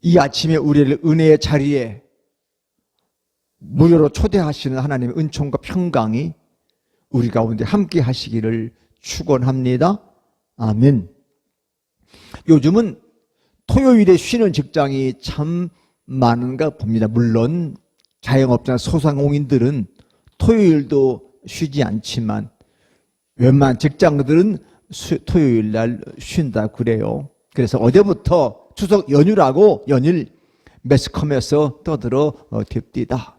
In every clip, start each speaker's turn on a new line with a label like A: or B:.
A: 이 아침에 우리를 은혜의 자리에 무료로 초대하시는 하나님의 은총과 평강이 우리 가운데 함께 하시기를 축원합니다. 아멘. 요즘은 토요일에 쉬는 직장이 참 많은가 봅니다. 물론 자영업자 소상공인들은 토요일도 쉬지 않지만 웬만한 직장들은 토요일 날 쉰다 그래요. 그래서 어제부터 추석 연휴라고 연일 매스컴에서 떠들어 댑디다.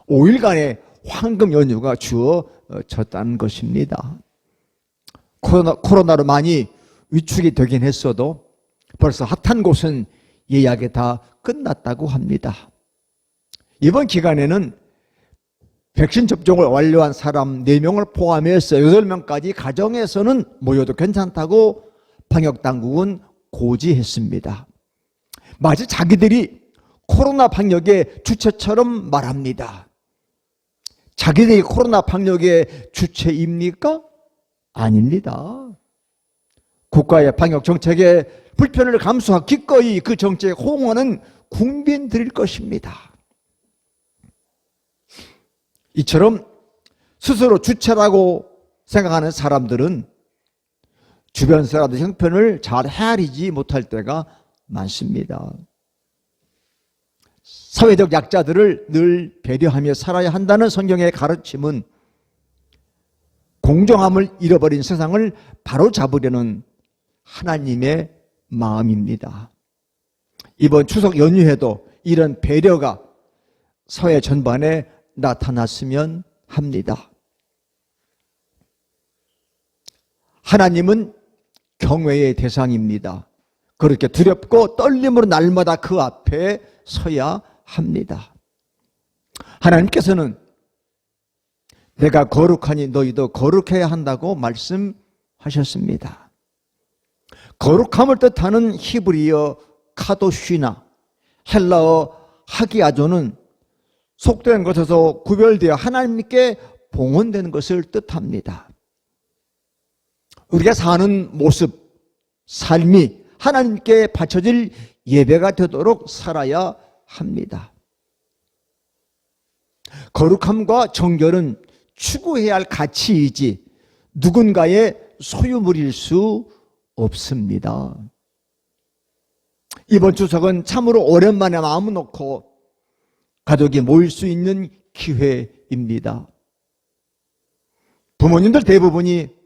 A: 5일간의 황금 연휴가 주어졌다는 것입니다. 코로나로 많이 위축이 되긴 했어도 벌써 핫한 곳은 예약이 다 끝났다고 합니다. 이번 기간에는 백신 접종을 완료한 사람 4명을 포함해서 8명까지 가정에서는 모여도 괜찮다고 방역당국은 고지했습니다. 마치 자기들이 코로나 방역의 주체처럼 말합니다. 자기들이 코로나 방역의 주체입니까? 아닙니다. 국가의 방역 정책에 불편을 감수하고 기꺼이 그 정책에 호응하는 국민들일 것입니다. 이처럼 스스로 주체라고 생각하는 사람들은 주변 사람들 형편을 잘 헤아리지 못할 때가 많습니다. 사회적 약자들을 늘 배려하며 살아야 한다는 성경의 가르침은 공정함을 잃어버린 세상을 바로잡으려는 하나님의 마음입니다. 이번 추석 연휴에도 이런 배려가 사회 전반에 나타났으면 합니다. 하나님은 경외의 대상입니다. 그렇게 두렵고 떨림으로 날마다 그 앞에 서야 합니다. 하나님께서는 내가 거룩하니 너희도 거룩해야 한다고 말씀하셨습니다. 거룩함을 뜻하는 히브리어 카도쉬나 헬라어 하기아조는 속된 것에서 구별되어 하나님께 봉헌되는 것을 뜻합니다. 우리가 사는 모습, 삶이 하나님께 바쳐질 예배가 되도록 살아야 합니다. 거룩함과 정결은 추구해야 할 가치이지 누군가의 소유물일 수 없습니다. 이번 추석은 참으로 오랜만에 마음 놓고 가족이 모일 수 있는 기회입니다. 부모님들 대부분이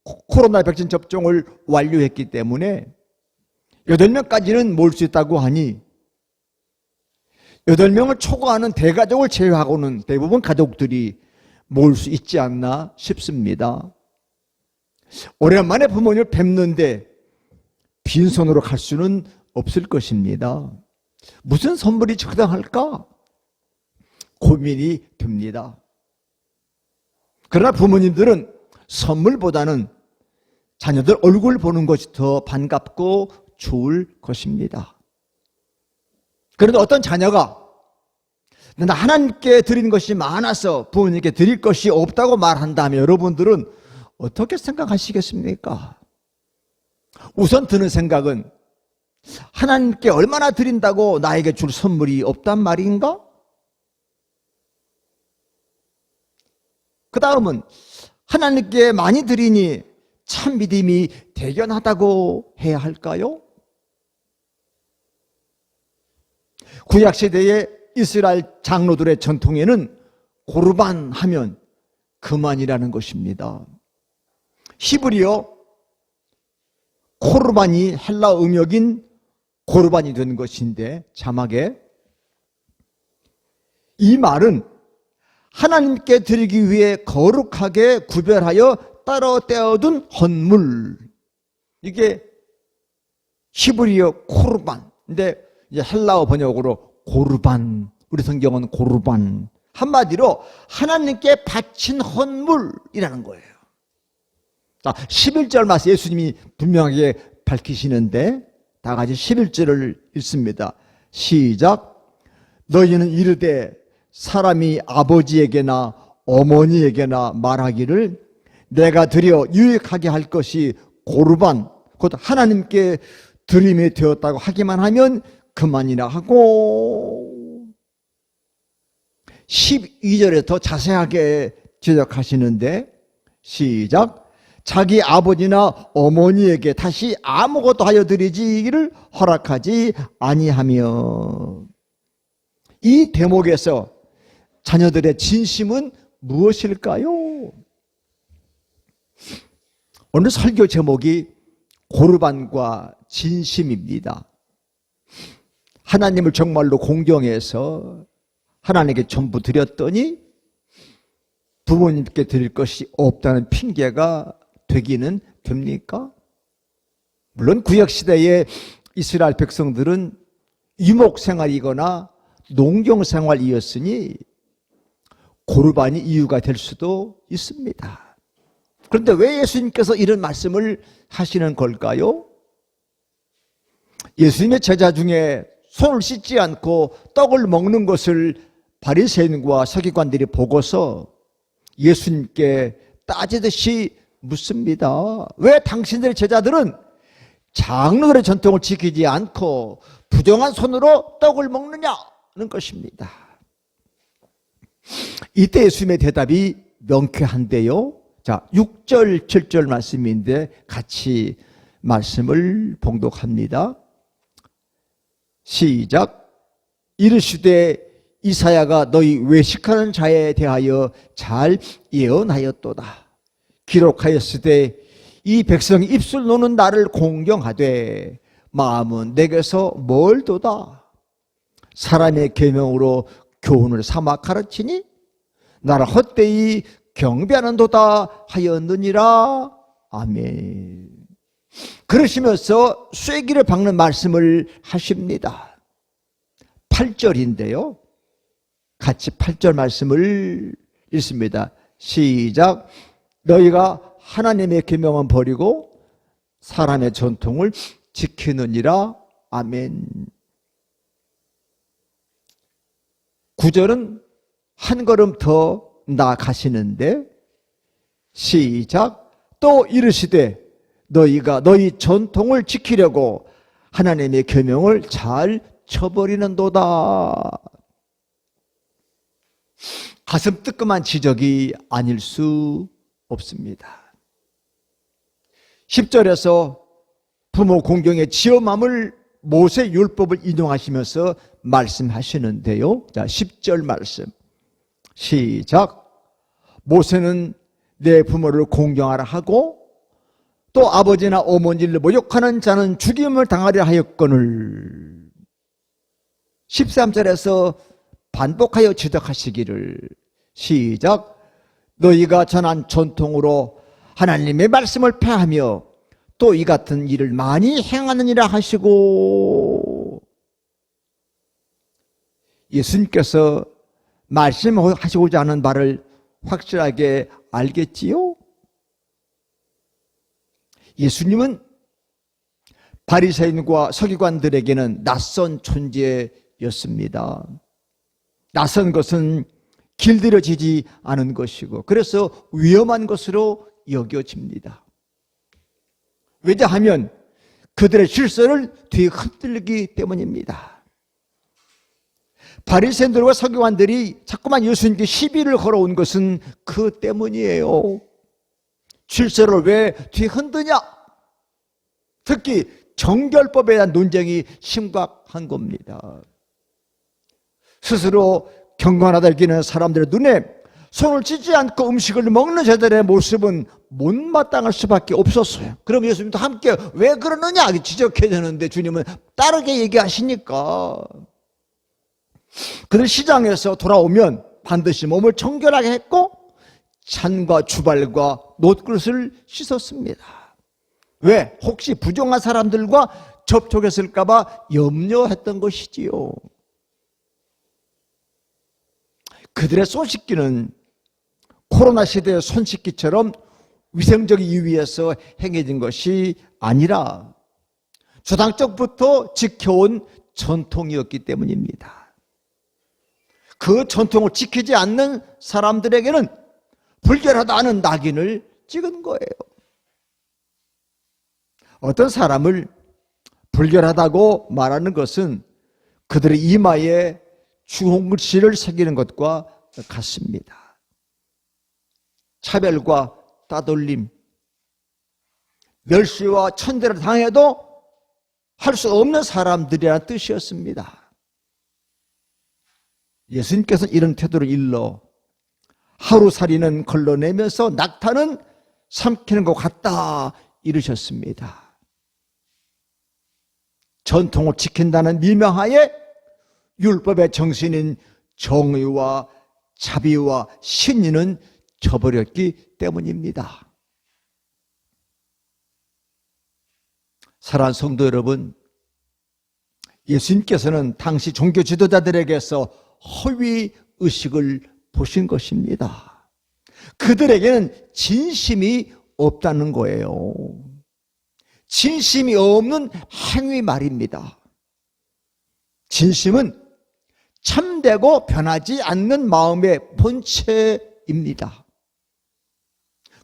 A: 코로나 백신 접종을 완료했기 때문에 8명까지는 모일 수 있다고 하니 8명을 초과하는 대가족을 제외하고는 대부분 가족들이 모일 수 있지 않나 싶습니다. 오랜만에 부모님을 뵙는데 빈손으로 갈 수는 없을 것입니다. 무슨 선물이 적당할까? 고민이 됩니다. 그러나 부모님들은 선물보다는 자녀들 얼굴 보는 것이 더 반갑고 좋을 것입니다. 그런데 어떤 자녀가 나 하나님께 드린 것이 많아서 부모님께 드릴 것이 없다고 말한다면 여러분들은 어떻게 생각하시겠습니까? 우선 드는 생각은 하나님께 얼마나 드린다고 나에게 줄 선물이 없단 말인가? 그 다음은 하나님께 많이 드리니 참 믿음이 대견하다고 해야 할까요? 구약시대의 이스라엘 장로들의 전통에는 고르반 하면 그만이라는 것입니다. 히브리어 코르반이 헬라 음역인 고르반이 된 것인데 자막에 이 말은 하나님께 드리기 위해 거룩하게 구별하여 따로 떼어둔 헌물, 이게 히브리어 코르반. 근데 이제 헬라어 번역으로 고르반, 우리 성경은 고르반. 한마디로 하나님께 바친 헌물이라는 거예요. 자, 11절 말씀 예수님이 분명하게 밝히시는데 다 같이 11절을 읽습니다. 시작. 너희는 이르되 사람이 아버지에게나 어머니에게나 말하기를 내가 드려 유익하게 할 것이 고르반 곧 하나님께 드림이 되었다고 하기만 하면 그만이나 하고 12절에 더 자세하게 지적하시는데 시작. 자기 아버지나 어머니에게 다시 아무것도 하여 드리지를 허락하지 아니하며. 이 대목에서 자녀들의 진심은 무엇일까요? 오늘 설교 제목이 고르반과 진심입니다. 하나님을 정말로 공경해서 하나님께 전부 드렸더니 부모님께 드릴 것이 없다는 핑계가 되기는 됩니까? 물론 구약시대의 이스라엘 백성들은 유목생활이거나 농경생활이었으니 고르반이 이유가 될 수도 있습니다. 그런데 왜 예수님께서 이런 말씀을 하시는 걸까요? 예수님의 제자 중에 손을 씻지 않고 떡을 먹는 것을 바리새인과 서기관들이 보고서 예수님께 따지듯이 묻습니다. 왜 당신들의 제자들은 장로들의 전통을 지키지 않고 부정한 손으로 떡을 먹느냐는 것입니다. 이때 예수님의 대답이 명쾌한데요. 자, 6절, 7절 말씀인데 같이 말씀을 봉독합니다. 시작. 이르시되 이사야가 너희 외식하는 자에 대하여 잘 예언하였도다. 기록하였으되 이 백성이 입술 노는 나를 공경하되 마음은 내게서 멀도다. 사람의 계명으로 교훈을 삼아 가르치니 나를 헛되이 경배하는도다 하였느니라. 아멘. 그러시면서 쐐기를 박는 말씀을 하십니다. 8절인데요. 같이 8절 말씀을 읽습니다. 시작. 너희가 하나님의 계명은 버리고 사람의 전통을 지키느니라. 아멘. 9절은 한 걸음 더 나아가시는데 시작. 또 이르시되 너희가 너희 전통을 지키려고 하나님의 계명을 잘 쳐버리는도다. 가슴 뜨끔한 지적이 아닐 수 없습니다. 10절에서 부모 공경의 지엄함을 모세 율법을 인용하시면서 말씀하시는데요. 자, 10절 말씀 시작. 모세는 내 부모를 공경하라 하고 또 아버지나 어머니를 모욕하는 자는 죽임을 당하려 하였거늘. 13절에서 반복하여 지적하시기를 시작. 너희가 전한 전통으로 하나님의 말씀을 폐하며 또 이 같은 일을 많이 행하느니라 하시고. 예수님께서 말씀하시고자 하는 바를 확실하게 알겠지요? 예수님은 바리새인과 서기관들에게는 낯선 존재였습니다. 낯선 것은 길들여지지 않은 것이고 그래서 위험한 것으로 여겨집니다. 왜냐하면 그들의 질서를 뒤흔들기 때문입니다. 바리새인들과 서기관들이 자꾸만 예수님께 시비를 걸어온 것은 그 때문이에요. 질서를 왜 뒤흔드냐? 특히 정결법에 대한 논쟁이 심각한 겁니다. 스스로 경건하다 여기는 사람들의 눈에 손을 씻지 않고 음식을 먹는 자들의 모습은 못마땅할 수밖에 없었어요. 그럼 예수님도 함께 왜 그러느냐 지적해야 되는데 주님은 다르게 얘기하시니까. 그들 시장에서 돌아오면 반드시 몸을 청결하게 했고 잔과 주발과 놋그릇을 씻었습니다. 왜? 혹시 부정한 사람들과 접촉했을까 봐 염려했던 것이지요. 그들의 손 씻기는 코로나 시대의 손 씻기처럼 위생적 이유 위에서 행해진 것이 아니라 주당적부터 지켜온 전통이었기 때문입니다. 그 전통을 지키지 않는 사람들에게는 불결하다는 낙인을 찍은 거예요. 어떤 사람을 불결하다고 말하는 것은 그들의 이마에 주홍글씨를 새기는 것과 같습니다. 차별과 따돌림, 멸시와 천대를 당해도 할 수 없는 사람들이라는 뜻이었습니다. 예수님께서는 이런 태도를 일러 하루살이는 걸러내면서 낙타는 삼키는 것 같다 이르셨습니다. 전통을 지킨다는 미명하에 율법의 정신인 정의와 자비와 신의는 저버렸기 때문입니다. 사랑하는 성도 여러분, 예수님께서는 당시 종교 지도자들에게서 허위 의식을 보신 것입니다. 그들에게는 진심이 없다는 거예요. 진심이 없는 행위 말입니다. 진심은 참되고 변하지 않는 마음의 본체입니다.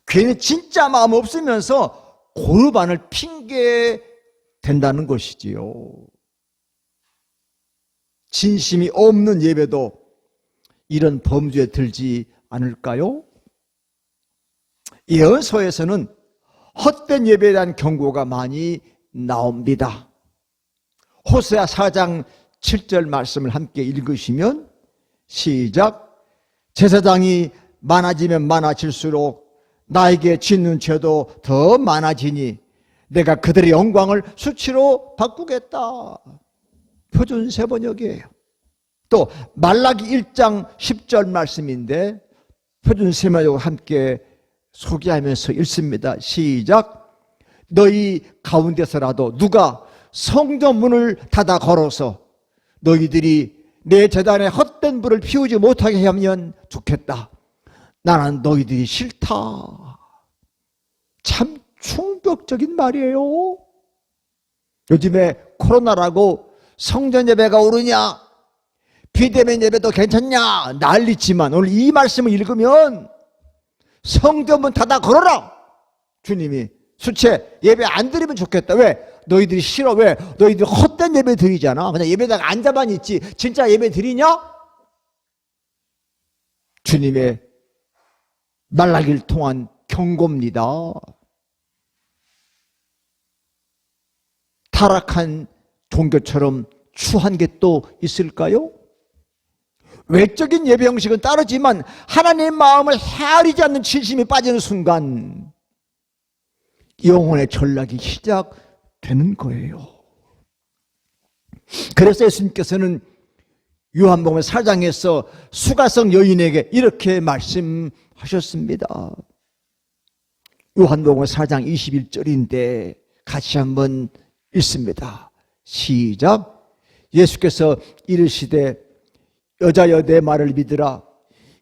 A: 괜히 진짜 마음 없으면서 고르반을 핑계 된다는 것이지요. 진심이 없는 예배도 이런 범죄에 들지 않을까요? 예언서에서는 헛된 예배에 대한 경고가 많이 나옵니다. 호세아 4장 7절 말씀을 함께 읽으시면 시작. 제사장이 많아지면 많아질수록 나에게 짓는 죄도 더 많아지니 내가 그들의 영광을 수치로 바꾸겠다. 표준 세번역이에요. 또 말라기 1장 10절 말씀인데 표준 세번역을 함께 소개하면서 읽습니다. 시작. 너희 가운데서라도 누가 성전 문을 닫아 걸어서 너희들이 내 제단에 헛된 불을 피우지 못하게 하면 좋겠다. 나는 너희들이 싫다. 참 충격적인 말이에요. 요즘에 코로나라고 성전 예배가 오르냐, 비대면 예배도 괜찮냐 난리지만 오늘 이 말씀을 읽으면 성전문 닫아 걸어라. 주님이 수채 예배 안 드리면 좋겠다. 왜? 너희들이 싫어. 왜? 너희들이 헛된 예배 드리잖아. 그냥 예배당 앉아만 있지 진짜 예배 드리냐? 주님의 말라기를 통한 경고입니다. 타락한 종교처럼 추한 게 또 있을까요? 외적인 예배 형식은 따르지만 하나님의 마음을 헤아리지 않는 진심이 빠지는 순간 영혼의 전락이 시작되는 거예요. 그래서 예수님께서는 요한복음 4장에서 수가성 여인에게 이렇게 말씀하셨습니다. 요한복음 4장 21절인데 같이 한번 읽습니다. 시작. 예수께서 이르시되 여자여 내 말을 믿으라.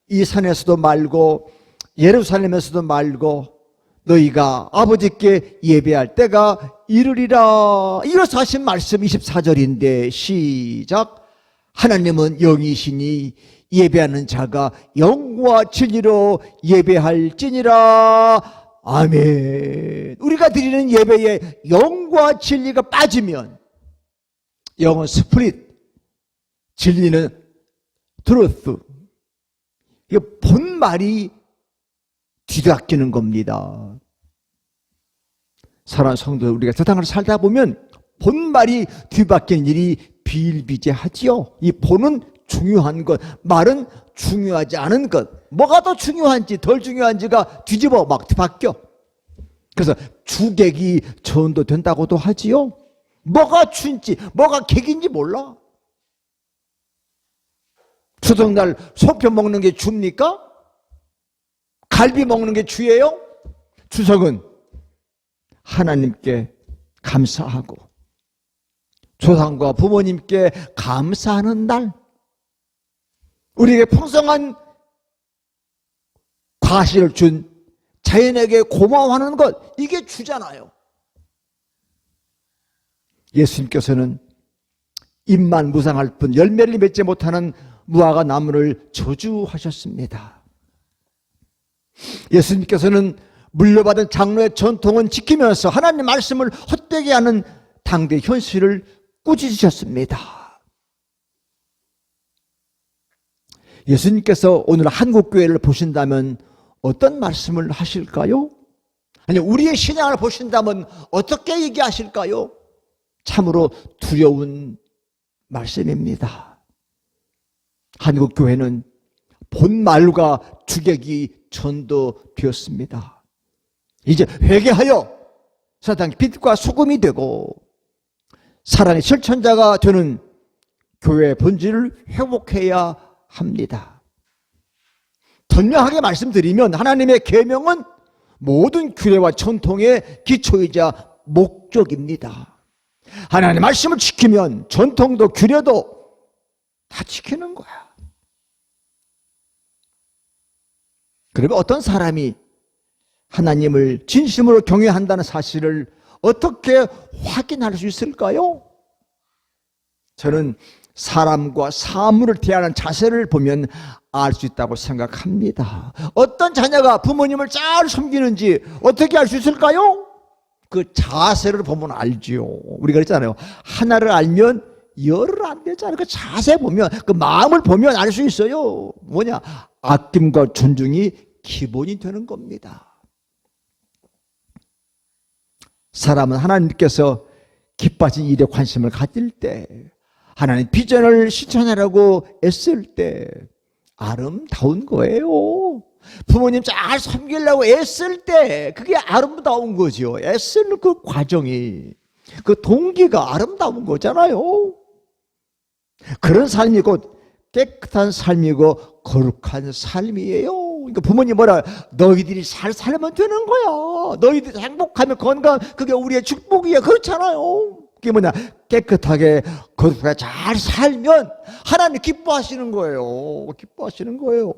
A: 이 산에서도 말고 예루살렘에서도 말고 너희가 아버지께 예배할 때가 이르리라. 이어서 하신 말씀 24절인데 시작. 하나님은 영이시니 예배하는 자가 영과 진리로 예배할지니라. 아멘. 우리가 드리는 예배에 영과 진리가 빠지면, 영은 스프릿, 진리는 트루스, 이게 본말이 뒤바뀌는 겁니다. 사랑하는 성도, 우리가 세상을 살다 보면 본말이 뒤바뀌는 일이 비일비재하지요. 이 본은 중요한 것, 말은 중요하지 않은 것, 뭐가 더 중요한지 덜 중요한지가 뒤집어 막 바뀌어. 그래서 주객이 전도된다고도 하지요. 뭐가 주인지 뭐가 객인지 몰라. 추석날 소표 먹는 게 주입니까? 갈비 먹는 게 주예요? 추석은 하나님께 감사하고 조상과 부모님께 감사하는 날, 우리에게 풍성한 과실을 준 자연에게 고마워하는 것, 이게 주잖아요. 예수님께서는 입만 무상할 뿐 열매를 맺지 못하는 무화과 나무를 저주하셨습니다. 예수님께서는 물려받은 장로의 전통은 지키면서 하나님 말씀을 헛되게 하는 당대 현실을 꾸짖으셨습니다. 예수님께서 오늘 한국교회를 보신다면 어떤 말씀을 하실까요? 아니, 우리의 신앙을 보신다면 어떻게 얘기하실까요? 참으로 두려운 말씀입니다. 한국교회는 본말과 주객이 전도되었습니다. 이제 회개하여 사탄의 빛과 소금이 되고 사랑의 실천자가 되는 교회의 본질을 회복해야 합니다. 분명하게 말씀드리면 하나님의 계명은 모든 규례와 전통의 기초이자 목적입니다. 하나님의 말씀을 지키면 전통도 규례도 다 지키는 거야. 그러면 어떤 사람이 하나님을 진심으로 경외한다는 사실을 어떻게 확인할 수 있을까요? 저는 사람과 사물을 대하는 자세를 보면 알 수 있다고 생각합니다. 어떤 자녀가 부모님을 잘 섬기는지 어떻게 알 수 있을까요? 그 자세를 보면 알지요. 우리가 그랬잖아요. 하나를 알면 열을 안 되잖아요. 그 자세 보면, 그 마음을 보면 알 수 있어요. 뭐냐? 아낌과 존중이 기본이 되는 겁니다. 사람은 하나님께서 기뻐하신 일에 관심을 가질 때, 하나님 비전을 실천하려고 애쓸 때 아름다운 거예요. 부모님 잘 섬기려고 애쓸 때 그게 아름다운 거죠. 애쓰는 그 과정이, 그 동기가 아름다운 거잖아요. 그런 삶이 곧 깨끗한 삶이고 거룩한 삶이에요. 그러니까 부모님 뭐라, 너희들이 잘 살면 되는 거야. 너희들이 행복하면 건강, 그게 우리의 축복이야. 그렇잖아요. 그게 뭐냐, 깨끗하게 거룩하게 잘 살면 하나님 기뻐하시는 거예요. 기뻐하시는 거예요.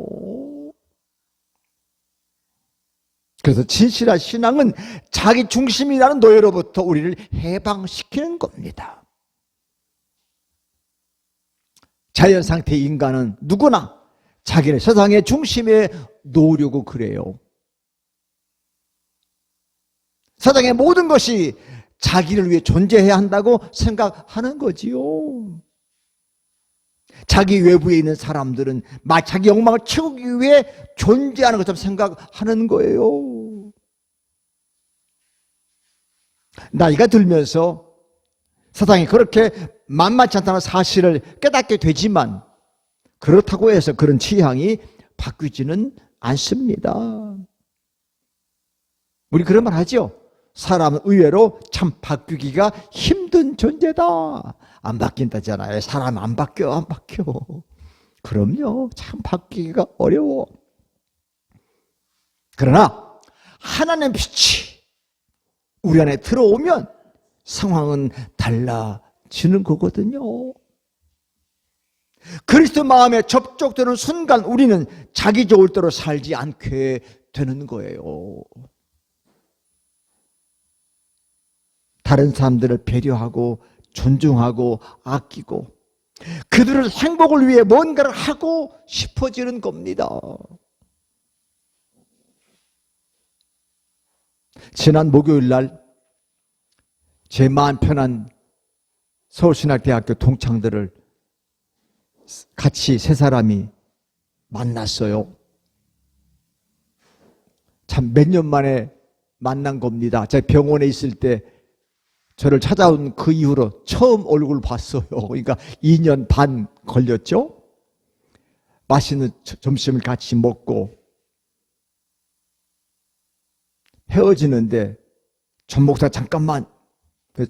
A: 그래서 진실한 신앙은 자기 중심이라는 노예로부터 우리를 해방시키는 겁니다. 자연 상태의 인간은 누구나 자기를 세상의 중심에 놓으려고 그래요. 세상의 모든 것이 자기를 위해 존재해야 한다고 생각하는 거지요. 자기 외부에 있는 사람들은 자기 욕망을 채우기 위해 존재하는 것처럼 생각하는 거예요. 나이가 들면서 세상이 그렇게 만만치 않다는 사실을 깨닫게 되지만 그렇다고 해서 그런 취향이 바뀌지는 않습니다. 우리 그런 말 하죠. 사람은 의외로 참 바뀌기가 힘든 존재다. 안 바뀐다잖아요. 사람 안 바뀌어. 그럼요. 참 바뀌기가 어려워. 그러나 하나님의 빛이 우리 안에 들어오면 상황은 달라지는 거거든요. 그리스도 마음에 접촉되는 순간 우리는 자기 좋을 대로 살지 않게 되는 거예요. 다른 사람들을 배려하고 존중하고 아끼고 그들의 행복을 위해 뭔가를 하고 싶어지는 겁니다. 지난 목요일 날 제 마음 편한 서울신학대학교 동창들을 같이 세 사람이 만났어요. 참 몇 년 만에 만난 겁니다. 제가 병원에 있을 때 저를 찾아온 그 이후로 처음 얼굴 봤어요. 그러니까 2년 반 걸렸죠. 맛있는 점심을 같이 먹고 헤어지는데 전 목사 잠깐만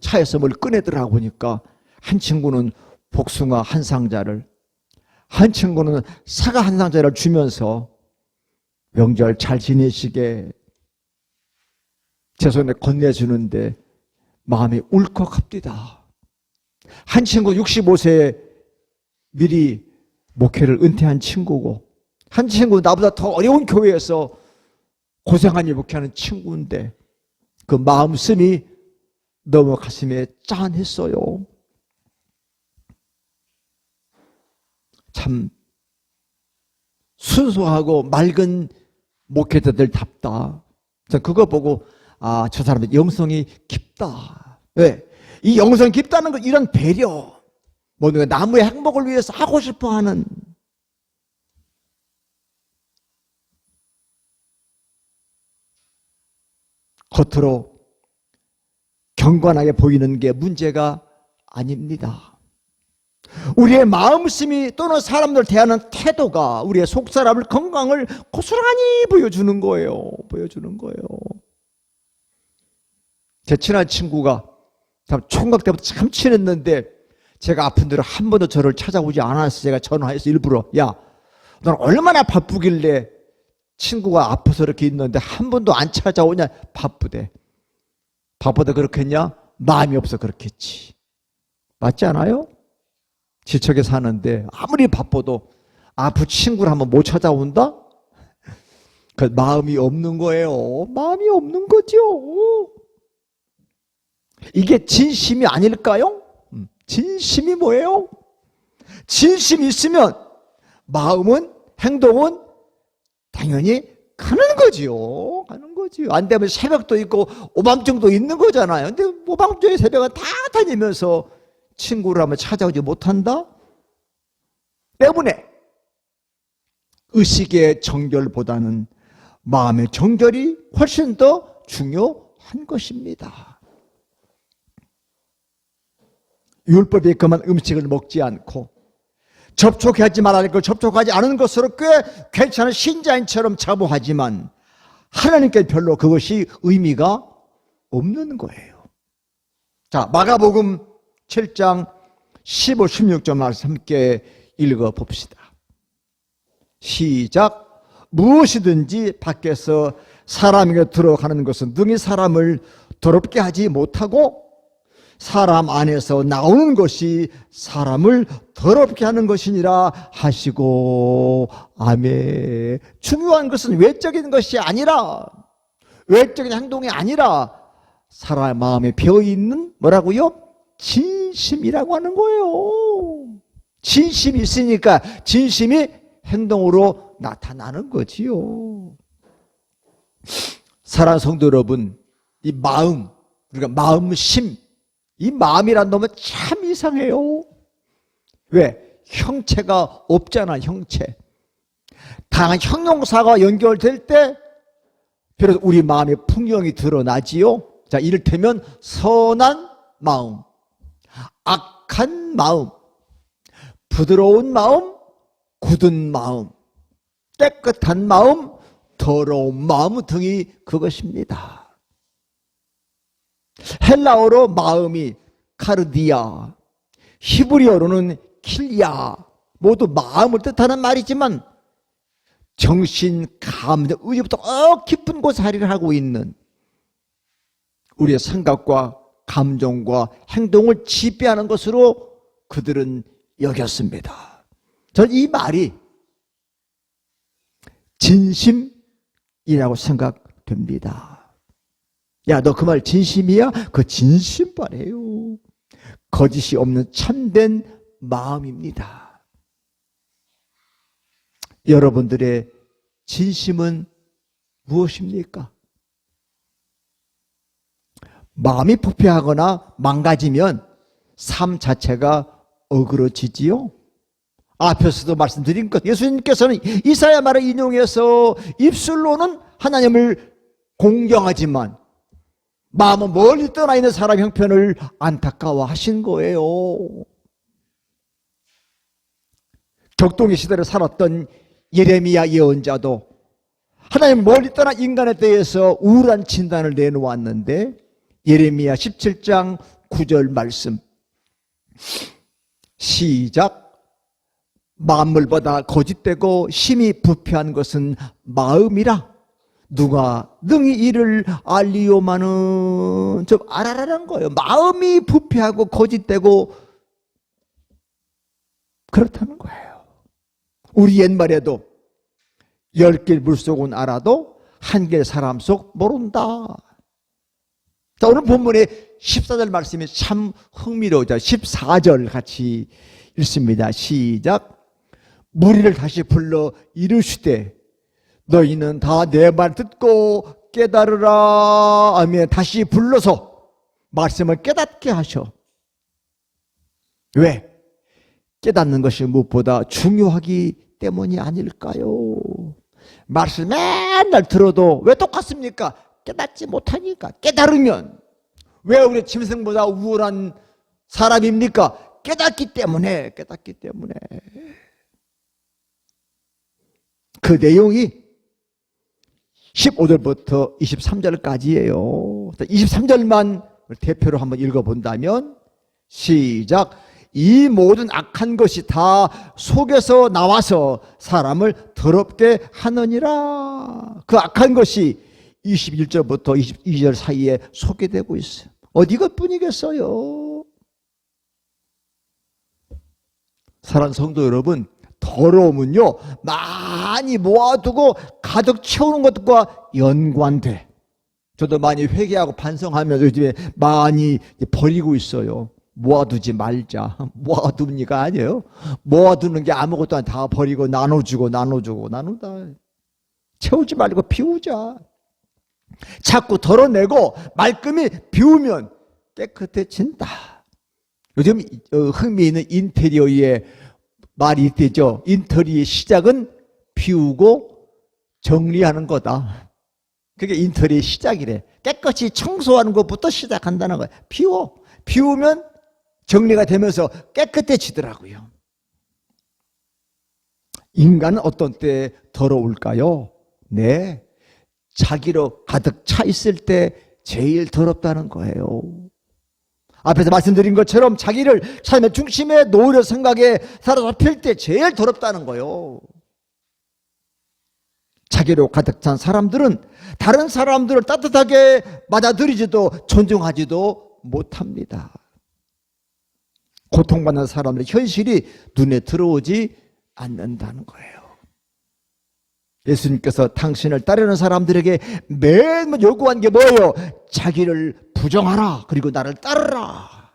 A: 차에서 뭘 꺼내더라고 보니까 한 친구는 복숭아 한 상자를, 한 친구는 사과 한 상자를 주면서 명절 잘 지내시게 제 손에 건네주는데 마음이 울컥합니다. 한 친구 65세에 미리 목회를 은퇴한 친구고, 한 친구 나보다 더 어려운 교회에서 고생하니 목회하는 친구인데 그 마음씀이 너무 가슴에 짠했어요. 참 순수하고 맑은 목회자들답다. 전 그거 보고 저 사람들 영성이 깊다. 왜? 이 영성이 깊다는 건 이런 배려, 나무의 행복을 위해서 하고 싶어하는, 겉으로 경건하게 보이는 게 문제가 아닙니다. 우리의 마음씀이 또는 사람들 대하는 태도가 우리의 속사람을 건강을 고스란히 보여주는 거예요. 보여주는 거예요. 제 친한 친구가 총각 때부터 참 친했는데 제가 아픈 대로 한 번도 저를 찾아오지 않아서 제가 전화해서 일부러 야, 넌 얼마나 바쁘길래 친구가 아파서 이렇게 있는데 한 번도 안 찾아오냐. 바쁘대. 바쁘다 그렇겠냐? 마음이 없어 그렇겠지. 맞지 않아요? 지척에 사는데 아무리 바빠도 아픈 친구를 한번 못 찾아온다? 그 마음이 없는 거예요. 마음이 없는 거죠. 이게 진심이 아닐까요? 진심이 뭐예요? 진심이 있으면 마음은, 행동은 당연히 가는 거지요. 가는 거지요. 안 되면 새벽도 있고 오밤중도 있는 거잖아요. 근데 오밤중에 새벽은 다 다니면서 친구를 한번 찾아오지 못한다? 때문에 의식의 정결보다는 마음의 정결이 훨씬 더 중요한 것입니다. 율법에 금한 음식을 먹지 않고 접촉하지 말아야 할 걸 접촉하지 않은 것으로 꽤 괜찮은 신자인처럼 자부하지만 하나님께 별로 그것이 의미가 없는 거예요. 자, 마가복음 7장 15, 16절 말씀 함께 읽어봅시다. 시작. 무엇이든지 밖에서 사람에게 들어가는 것은 능히 사람을 더럽게 하지 못하고 사람 안에서 나오는 것이 사람을 더럽게 하는 것이니라 하시고 아멘. 중요한 것은 외적인 것이 아니라, 외적인 행동이 아니라 사람의 마음에 배어있는 뭐라고요? 진심이라고 하는 거예요. 진심이 있으니까 진심이 행동으로 나타나는 거지요. 사랑하는 성도 여러분, 이 마음, 우리가 마음심, 이 마음이란 놈은 참 이상해요. 왜? 형체가 없잖아. 형체. 다양한 형용사가 연결될 때 비로소 우리 마음의 풍경이 드러나지요. 자, 이를테면 선한 마음, 악한 마음, 부드러운 마음, 굳은 마음, 깨끗한 마음, 더러운 마음 등이 그것입니다. 헬라어로 마음이 카르디아, 히브리어로는 킬야, 모두 마음을 뜻하는 말이지만 정신, 감정, 의지부터 깊은 곳에 자리를 하고 있는 우리의 생각과 감정과 행동을 지배하는 것으로 그들은 여겼습니다. 저는 이 말이 진심이라고 생각됩니다. 야, 너 그 말 진심이야? 그 진심 말이에요. 거짓이 없는 참된 마음입니다. 여러분들의 진심은 무엇입니까? 마음이 부패하거나 망가지면 삶 자체가 어그러지지요. 앞에서도 말씀드린 것, 예수님께서는 이사야 말을 인용해서 입술로는 하나님을 공경하지만 마음은 멀리 떠나 있는 사람 형편을 안타까워하신 거예요. 격동의 시대를 살았던 예레미야 예언자도 하나님 멀리 떠난 인간에 대해서 우울한 진단을 내놓았는데 예레미야 17장 9절 말씀 시작. 만물보다 거짓되고 심히 부패한 것은 마음이라 누가 능히 이를 알리오마는 좀 알아라는 거예요. 마음이 부패하고 거짓되고 그렇다는 거예요. 우리 옛말에도 10길 물속은 알아도 한 길 사람 속 모른다. 자, 오늘 본문의 14절 말씀이 참 흥미로우죠. 14절 같이 읽습니다. 시작. 무리를 다시 불러 이르시되 너희는 다 내 말 듣고 깨달으라 하며 다시 불러서 말씀을 깨닫게 하셔. 왜? 깨닫는 것이 무엇보다 중요하기 때문이 아닐까요? 말씀 맨날 들어도 왜 똑같습니까? 깨닫지 못하니까. 깨달으면 왜 우리 짐승보다 우월한 사람입니까? 깨닫기 때문에. 그 내용이 15절부터 23절까지예요. 23절만 대표로 한번 읽어본다면 시작. 이 모든 악한 것이 다 속에서 나와서 사람을 더럽게 하느니라. 그 악한 것이 21절부터 22절 사이에 소개되고 있어요. 어디 것뿐이겠어요? 사랑하는 성도 여러분, 더러움은요 많이 모아두고 가득 채우는 것과 연관돼. 저도 많이 회개하고 반성하면서 요즘에 많이 버리고 있어요. 모아두지 말자. 모아두니까 아니에요. 모아두는 게 아무것도 아니라 다 버리고 나누다. 채우지 말고 비우자. 자꾸 덜어내고 말끔히 비우면 깨끗해진다. 요즘 흥미있는 인테리어의 말이 있대죠. 인테리어의 시작은 비우고 정리하는 거다. 그게 인테리어의 시작이래. 깨끗이 청소하는 것부터 시작한다는 거야. 비우면 정리가 되면서 깨끗해지더라고요. 인간은 어떤 때 더러울까요? 네, 자기로 가득 차 있을 때 제일 더럽다는 거예요. 앞에서 말씀드린 것처럼 자기를 삶의 중심에 놓으려 생각에 사로잡힐 때 제일 더럽다는 거예요. 자기로 가득 찬 사람들은 다른 사람들을 따뜻하게 맞아들이지도 존중하지도 못합니다. 고통받는 사람들의 현실이 눈에 들어오지 않는다는 거예요. 예수님께서 당신을 따르는 사람들에게 매일 요구한 게 뭐예요? 자기를 부정하라. 그리고 나를 따르라.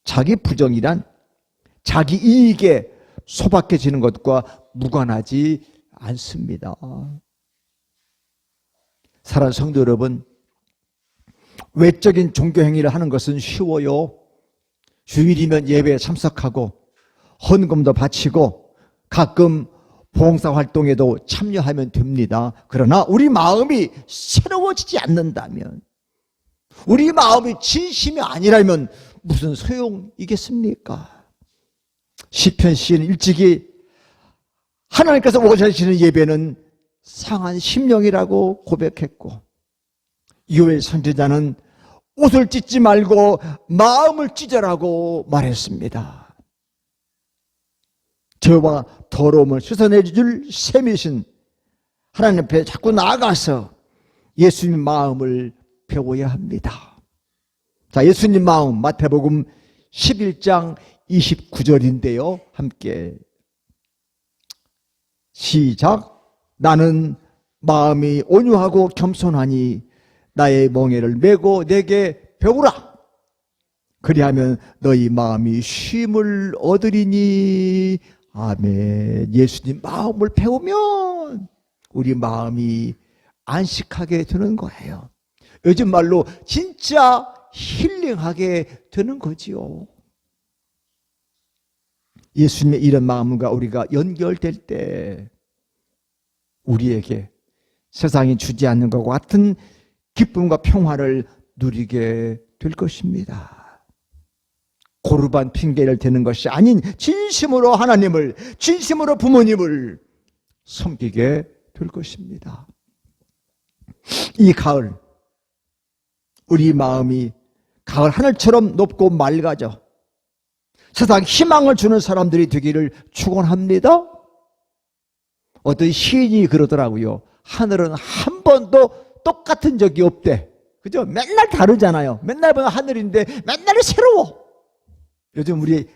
A: 자기 부정이란 자기 이익에 소박해지는 것과 무관하지 않습니다. 사랑하는 성도 여러분, 외적인 종교 행위를 하는 것은 쉬워요. 주일이면 예배에 참석하고 헌금도 바치고 가끔 봉사활동에도 참여하면 됩니다. 그러나 우리 마음이 새로워지지 않는다면, 우리 마음이 진심이 아니라면 무슨 소용이겠습니까? 시편 시인 일찍이 하나님께서 원하시는 예배는 상한 심령이라고 고백했고, 요엘 선지자는 옷을 찢지 말고 마음을 찢으라고 말했습니다. 죄와 더러움을 씻어내 줄 셈이신 하나님 앞에 자꾸 나아가서 예수님 마음을 배워야 합니다. 자, 예수님 마음 마태복음 11장 29절인데요. 함께 시작. 나는 마음이 온유하고 겸손하니 나의 멍에를 메고 내게 배우라. 그리하면 너희 마음이 쉼을 얻으리니. 아멘. 예수님 마음을 배우면 우리 마음이 안식하게 되는 거예요. 요즘 말로 진짜 힐링하게 되는 거지요. 예수님의 이런 마음과 우리가 연결될 때 우리에게 세상이 주지 않는 것과 같은 기쁨과 평화를 누리게 될 것입니다. 고르반 핑계를 대는 것이 아닌 진심으로 하나님을, 진심으로 부모님을 섬기게 될 것입니다. 이 가을, 우리 마음이 가을 하늘처럼 높고 맑아져 세상 희망을 주는 사람들이 되기를 축원합니다. 어떤 시인이 그러더라고요. 하늘은 한 번도 똑같은 적이 없대. 그죠? 맨날 다르잖아요. 맨날 보는 하늘인데 맨날 새로워. 요즘 우리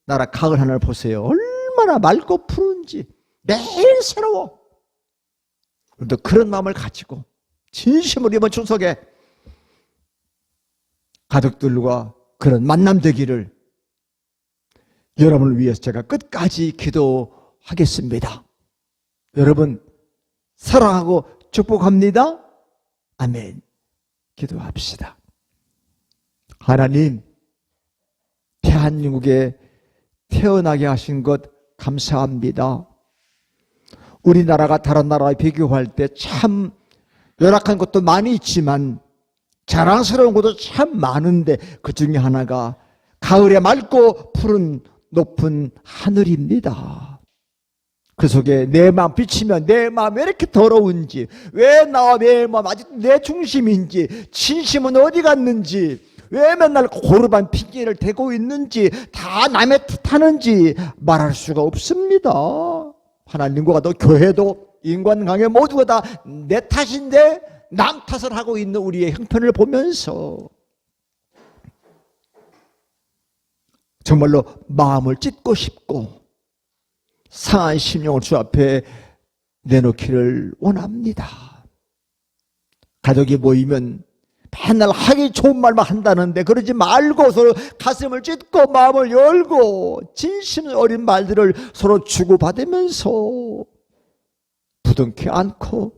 A: 나라 가을 하늘 보세요. 얼마나 맑고 푸른지. 매일 새로워. 우리도 그런 마음을 가지고 진심으로 이번 추석에 가족들과 그런 만남 되기를 여러분을 위해서 제가 끝까지 기도하겠습니다. 여러분 사랑하고 축복합니다. 아멘. 기도합시다. 하나님, 대한민국에 태어나게 하신 것 감사합니다. 우리나라가 다른 나라와 비교할 때 참 열악한 것도 많이 있지만 자랑스러운 것도 참 많은데 그 중에 하나가 가을에 맑고 푸른 높은 하늘입니다. 그 속에 내 마음 비치면 내 마음이 왜 이렇게 더러운지, 왜 나와 내 마음 아직도 내 중심인지, 진심은 어디 갔는지, 왜 맨날 고르반 핑계를 대고 있는지, 다 남의 탓하는지 말할 수가 없습니다. 하나님과 또 교회도 인간관계 모두가 다 내 탓인데 남 탓을 하고 있는 우리의 형편을 보면서 정말로 마음을 찢고 싶고 상한 심령을 주 앞에 내놓기를 원합니다. 가족이 모이면 맨날 하기 좋은 말만 한다는데 그러지 말고 서로 가슴을 찢고 마음을 열고 진심 어린 말들을 서로 주고받으면서 부둥켜 안고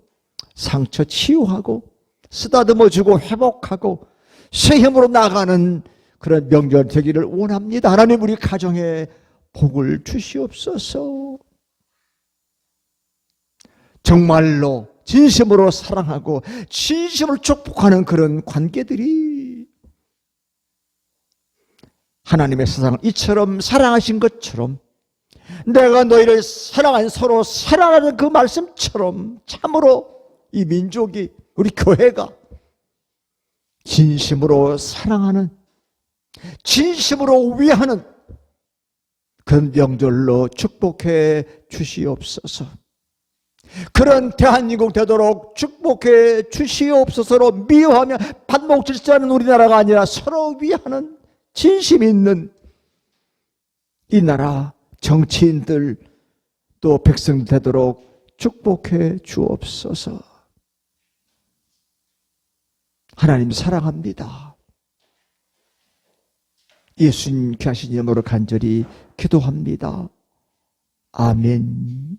A: 상처 치유하고 쓰다듬어주고 회복하고 새 힘으로 나가는 그런 명절 되기를 원합니다. 하나님 우리 가정에 복을 주시옵소서. 정말로 진심으로 사랑하고 진심으로 축복하는 그런 관계들이 하나님의 세상을 이처럼 사랑하신 것처럼 내가 너희를 사랑한 서로 사랑하는 그 말씀처럼 참으로 이 민족이 우리 교회가 진심으로 사랑하는 진심으로 위하는 그런 명절로 축복해 주시옵소서. 그런 대한민국 되도록 축복해 주시옵소서로 미워하며 반목질서하는 우리나라가 아니라 서로 위하는 진심 있는 이 나라 정치인들 또 백성 되도록 축복해 주옵소서. 하나님 사랑합니다. 예수님 귀하신 이름으로 간절히 기도합니다. 아멘.